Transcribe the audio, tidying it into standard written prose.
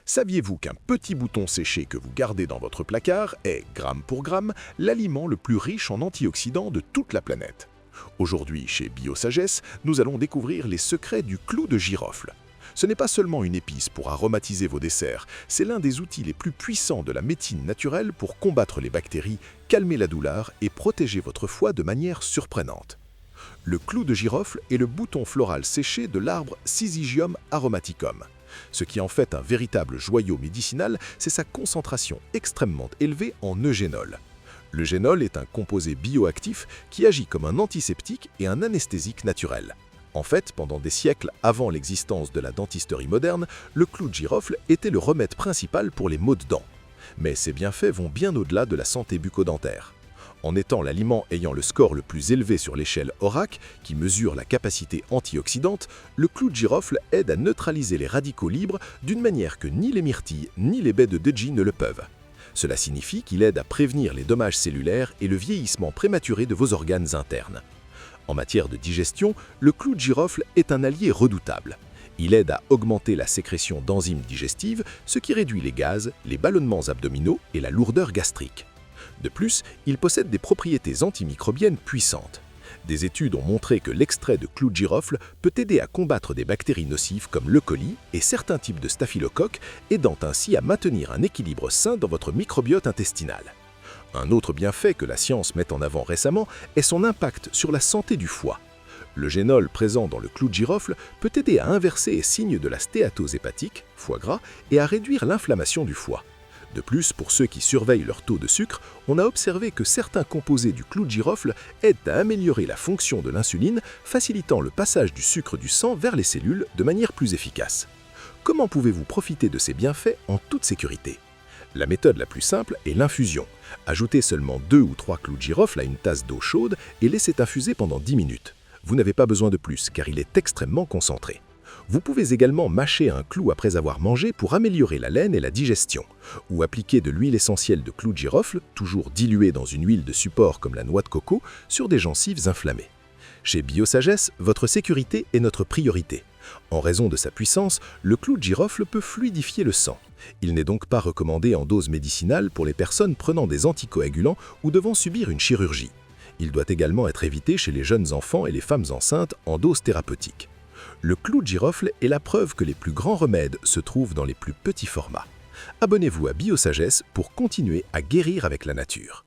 Saviez-vous qu'un petit bouton séché que vous gardez dans votre placard est, gramme pour gramme, l'aliment le plus riche en antioxydants de toute la planète? Aujourd'hui, chez Biosagesse, nous allons découvrir les secrets du clou de girofle. Ce n'est pas seulement une épice pour aromatiser vos desserts, c'est l'un des outils les plus puissants de la médecine naturelle pour combattre les bactéries, calmer la douleur et protéger votre foie de manière surprenante. Le clou de girofle est le bouton floral séché de l'arbre Syzygium aromaticum. Ce qui en fait un véritable joyau médicinal, c'est sa concentration extrêmement élevée en eugénol. Le génol est un composé bioactif qui agit comme un antiseptique et un anesthésique naturel. En fait, pendant des siècles avant l'existence de la dentisterie moderne, le clou de girofle était le remède principal pour les maux de dents. Mais ses bienfaits vont bien au-delà de la santé bucco-dentaire. En étant l'aliment ayant le score le plus élevé sur l'échelle ORAC, qui mesure la capacité antioxydante, le clou de girofle aide à neutraliser les radicaux libres d'une manière que ni les myrtilles ni les baies de Deji ne le peuvent. Cela signifie qu'il aide à prévenir les dommages cellulaires et le vieillissement prématuré de vos organes internes. En matière de digestion, le clou de girofle est un allié redoutable. Il aide à augmenter la sécrétion d'enzymes digestives, ce qui réduit les gaz, les ballonnements abdominaux et la lourdeur gastrique. De plus, il possède des propriétés antimicrobiennes puissantes. Des études ont montré que l'extrait de clou de girofle peut aider à combattre des bactéries nocives comme l'E. coli et certains types de staphylocoques, aidant ainsi à maintenir un équilibre sain dans votre microbiote intestinal. Un autre bienfait que la science met en avant récemment est son impact sur la santé du foie. Le génol présent dans le clou de girofle peut aider à inverser les signes de la stéatose hépatique, foie gras, et à réduire l'inflammation du foie. De plus, pour ceux qui surveillent leur taux de sucre, on a observé que certains composés du clou de girofle aident à améliorer la fonction de l'insuline, facilitant le passage du sucre du sang vers les cellules de manière plus efficace. Comment pouvez-vous profiter de ces bienfaits en toute sécurité? La méthode la plus simple est l'infusion. Ajoutez seulement 2 ou 3 clous de girofle à une tasse d'eau chaude et laissez infuser pendant 10 minutes. Vous n'avez pas besoin de plus car il est extrêmement concentré. Vous pouvez également mâcher un clou après avoir mangé pour améliorer la laine et la digestion, ou appliquer de l'huile essentielle de clou de girofle, toujours diluée dans une huile de support comme la noix de coco, sur des gencives inflammées. Chez Biosagesse, votre sécurité est notre priorité. En raison de sa puissance, le clou de girofle peut fluidifier le sang. Il n'est donc pas recommandé en dose médicinale pour les personnes prenant des anticoagulants ou devant subir une chirurgie. Il doit également être évité chez les jeunes enfants et les femmes enceintes en dose thérapeutique. Le clou de girofle est la preuve que les plus grands remèdes se trouvent dans les plus petits formats. Abonnez-vous à Biosagesse pour continuer à guérir avec la nature.